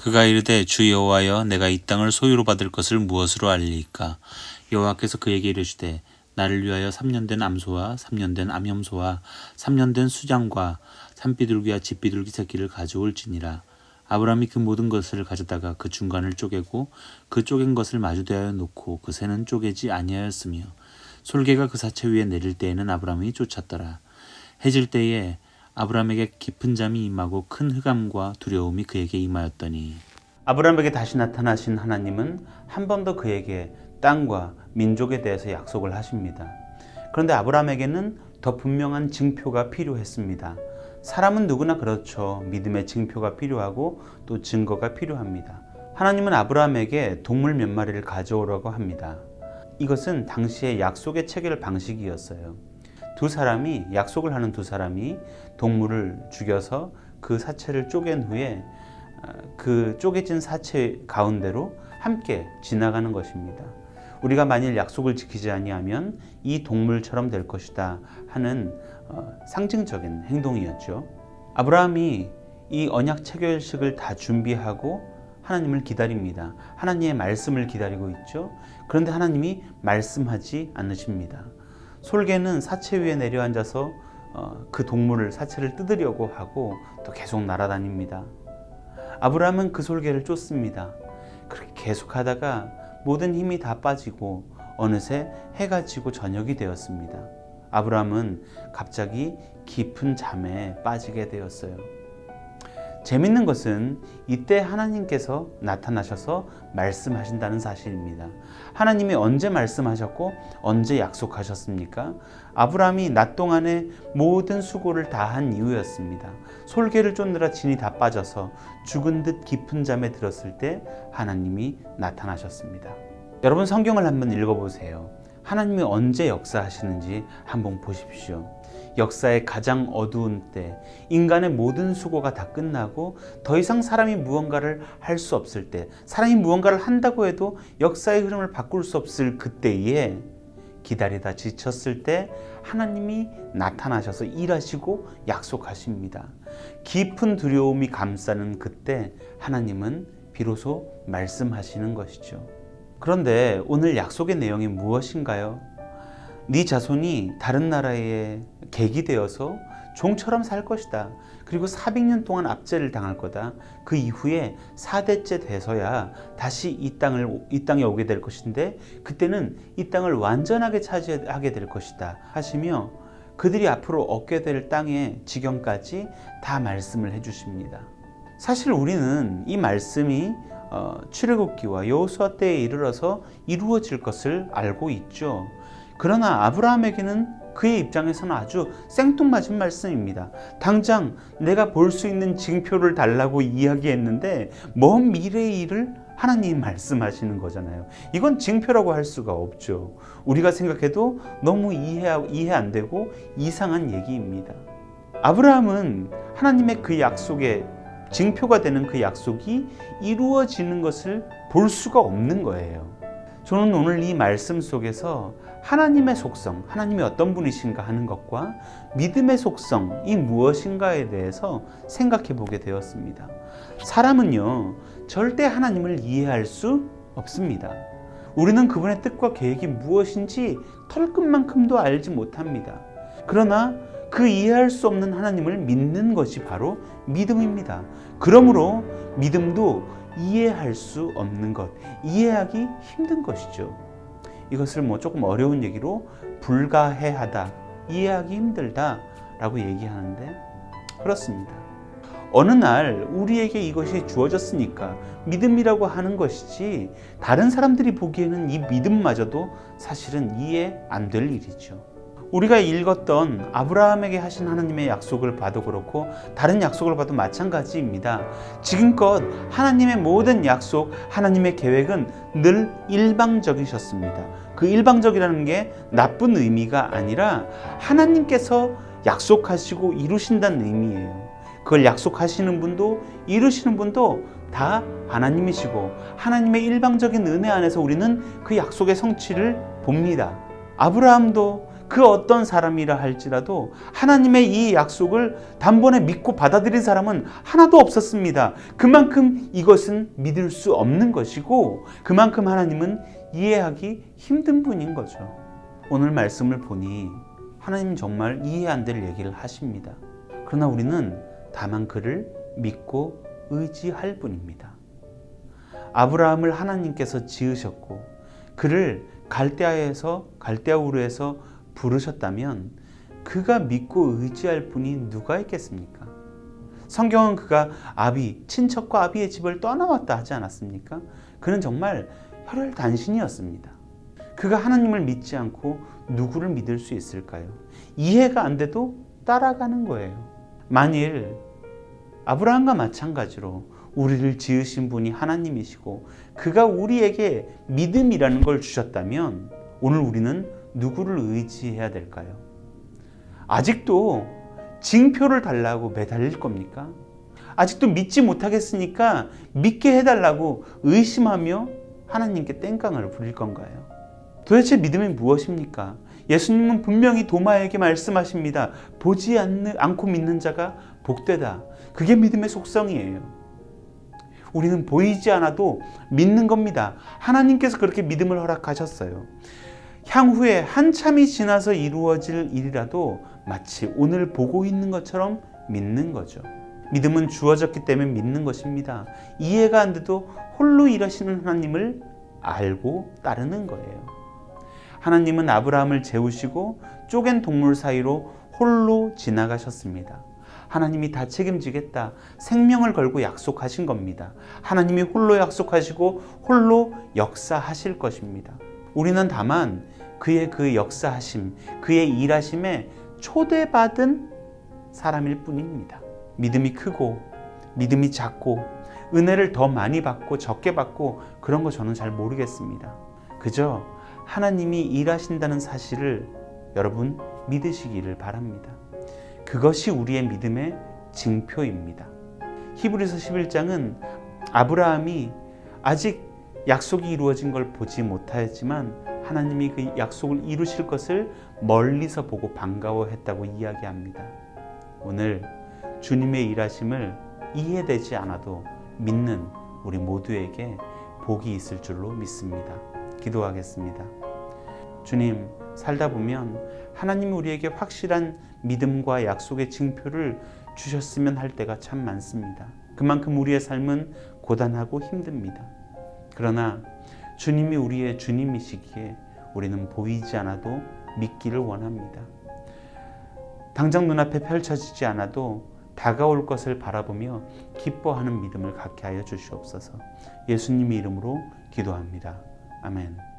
그가 이르되 주 여호와여 내가 이 땅을 소유로 받을 것을 무엇으로 알리이까? 여호와께서 그에게 이르시되 나를 위하여 3년 된 암소와 3년 된 암염소와 3년 된 수장과 산비둘기와 집비둘기 새끼를 가져올지니라. 아브라함이 그 모든 것을 가져다가 그 중간을 쪼개고 그 쪼갠 것을 마주대하여 놓고 그 새는 쪼개지 아니하였으며 솔개가 그 사체 위에 내릴 때에는 아브라함이 쫓았더라. 해질 때에 아브라함에게 깊은 잠이 임하고 큰 흑암과 두려움이 그에게 임하였더니 아브라함에게 다시 나타나신 하나님은 한 번 더 그에게 땅과 민족에 대해서 약속을 하십니다. 그런데 아브라함에게는 더 분명한 징표가 필요했습니다. 사람은 누구나 그렇죠. 믿음의 징표가 필요하고 또 증거가 필요합니다. 하나님은 아브라함에게 동물 몇 마리를 가져오라고 합니다. 이것은 당시의 약속의 체결 방식이었어요. 약속을 하는 두 사람이 동물을 죽여서 그 사체를 쪼갠 후에 그 쪼개진 사체 가운데로 함께 지나가는 것입니다. 우리가 만일 약속을 지키지 아니하면 이 동물처럼 될 것이다 하는 상징적인 행동이었죠. 아브라함이 이 언약 체결식을 다 준비하고 하나님을 기다립니다. 하나님의 말씀을 기다리고 있죠. 그런데 하나님이 말씀하지 않으십니다. 솔개는 사체 위에 내려앉아서 그 동물을 사체를 뜯으려고 하고 또 계속 날아다닙니다. 아브라함은 그 솔개를 쫓습니다. 그렇게 계속하다가 모든 힘이 다 빠지고 어느새 해가 지고 저녁이 되었습니다. 아브라함은 갑자기 깊은 잠에 빠지게 되었어요. 재밌는 것은 이때 하나님께서 나타나셔서 말씀하신다는 사실입니다. 하나님이 언제 말씀하셨고 언제 약속하셨습니까? 아브라함이 낮 동안에 모든 수고를 다한 이유였습니다. 솔개를 쫓느라 진이 다 빠져서 죽은 듯 깊은 잠에 들었을 때 하나님이 나타나셨습니다. 여러분 성경을 한번 읽어보세요. 하나님이 언제 역사하시는지 한번 보십시오. 역사의 가장 어두운 때, 인간의 모든 수고가 다 끝나고 더 이상 사람이 무언가를 할 수 없을 때, 사람이 무언가를 한다고 해도 역사의 흐름을 바꿀 수 없을 그때에 기다리다 지쳤을 때 하나님이 나타나셔서 일하시고 약속하십니다. 깊은 두려움이 감싸는 그때 하나님은 비로소 말씀하시는 것이죠. 그런데 오늘 약속의 내용이 무엇인가요? 네 자손이 다른 나라에 객이 되어서 종처럼 살 것이다. 그리고 400년 동안 압제를 당할 거다. 그 이후에 4대째 돼서야 다시 이 땅에 오게 될 것인데 그때는 이 땅을 완전하게 차지하게 될 것이다 하시며 그들이 앞으로 얻게 될 땅의 지경까지 다 말씀을 해주십니다. 사실 우리는 이 말씀이 출애굽기와 여호수아 때에 이르러서 이루어질 것을 알고 있죠. 그러나 아브라함에게는 그의 입장에서는 아주 생뚱맞은 말씀입니다. 당장 내가 볼 수 있는 징표를 달라고 이야기했는데 먼 미래의 일을 하나님이 말씀하시는 거잖아요. 이건 징표라고 할 수가 없죠. 우리가 생각해도 너무 이해 안 되고 이상한 얘기입니다. 아브라함은 하나님의 그 약속에 징표가 되는 그 약속이 이루어지는 것을 볼 수가 없는 거예요. 저는 오늘 이 말씀 속에서 하나님의 속성, 하나님이 어떤 분이신가 하는 것과 믿음의 속성이 무엇인가에 대해서 생각해 보게 되었습니다. 사람은요, 절대 하나님을 이해할 수 없습니다. 우리는 그분의 뜻과 계획이 무엇인지 털끝만큼도 알지 못합니다. 그러나 그 이해할 수 없는 하나님을 믿는 것이 바로 믿음입니다. 그러므로 믿음도 이해할 수 없는 것, 이해하기 힘든 것이죠. 이것을 조금 어려운 얘기로 불가해하다, 이해하기 힘들다 라고 얘기하는데 그렇습니다. 어느 날 우리에게 이것이 주어졌으니까 믿음이라고 하는 것이지 다른 사람들이 보기에는 이 믿음마저도 사실은 이해 안 될 일이죠. 우리가 읽었던 아브라함에게 하신 하나님의 약속을 봐도 그렇고 다른 약속을 봐도 마찬가지입니다. 지금껏 하나님의 모든 약속, 하나님의 계획은 늘 일방적이셨습니다. 그 일방적이라는 게 나쁜 의미가 아니라 하나님께서 약속하시고 이루신다는 의미예요. 그걸 약속하시는 분도 이루시는 분도 다 하나님이시고 하나님의 일방적인 은혜 안에서 우리는 그 약속의 성취를 봅니다. 아브라함도 그 어떤 사람이라 할지라도 하나님의 이 약속을 단번에 믿고 받아들인 사람은 하나도 없었습니다. 그만큼 이것은 믿을 수 없는 것이고 그만큼 하나님은 이해하기 힘든 분인 거죠. 오늘 말씀을 보니 하나님 정말 이해 안 될 얘기를 하십니다. 그러나 우리는 다만 그를 믿고 의지할 뿐입니다. 아브라함을 하나님께서 지으셨고 그를 갈대아우르에서 부르셨다면 그가 믿고 의지할 분이 누가 있겠습니까? 성경은 그가 친척과 아비의 집을 떠나왔다 하지 않았습니까? 그는 정말 혈혈단신이었습니다. 그가 하나님을 믿지 않고 누구를 믿을 수 있을까요? 이해가 안 돼도 따라가는 거예요. 만일 아브라함과 마찬가지로 우리를 지으신 분이 하나님이시고 그가 우리에게 믿음이라는 걸 주셨다면 오늘 우리는 누구를 의지해야 될까요? 아직도 징표를 달라고 매달릴 겁니까? 아직도 믿지 못하겠으니까 믿게 해달라고 의심하며 하나님께 땡깡을 부릴 건가요? 도대체 믿음이 무엇입니까? 예수님은 분명히 도마에게 말씀하십니다. 보지 않고 믿는 자가 복되다. 그게 믿음의 속성이에요. 우리는 보이지 않아도 믿는 겁니다. 하나님께서 그렇게 믿음을 허락하셨어요. 향후에 한참이 지나서 이루어질 일이라도 마치 오늘 보고 있는 것처럼 믿는 거죠. 믿음은 주어졌기 때문에 믿는 것입니다. 이해가 안 돼도 홀로 일하시는 하나님을 알고 따르는 거예요. 하나님은 아브라함을 재우시고 쪼갠 동물 사이로 홀로 지나가셨습니다. 하나님이 다 책임지겠다. 생명을 걸고 약속하신 겁니다. 하나님이 홀로 약속하시고 홀로 역사하실 것입니다. 우리는 다만 그의 그 역사하심, 그의 일하심에 초대받은 사람일 뿐입니다. 믿음이 크고 믿음이 작고 은혜를 더 많이 받고 적게 받고 그런 거 저는 잘 모르겠습니다. 그저 하나님이 일하신다는 사실을 여러분 믿으시기를 바랍니다. 그것이 우리의 믿음의 징표입니다. 히브리서 11장은 아브라함이 아직 약속이 이루어진 걸 보지 못하였지만 하나님이 그 약속을 이루실 것을 멀리서 보고 반가워했다고 이야기합니다. 오늘 주님의 일하심을 이해되지 않아도 믿는 우리 모두에게 복이 있을 줄로 믿습니다. 기도하겠습니다. 주님, 살다 보면 하나님이 우리에게 확실한 믿음과 약속의 징표를 주셨으면 할 때가 참 많습니다. 그만큼 우리의 삶은 고단하고 힘듭니다. 그러나 주님이 우리의 주님이시기에 우리는 보이지 않아도 믿기를 원합니다. 당장 눈앞에 펼쳐지지 않아도 다가올 것을 바라보며 기뻐하는 믿음을 갖게 하여 주시옵소서. 예수님의 이름으로 기도합니다. 아멘.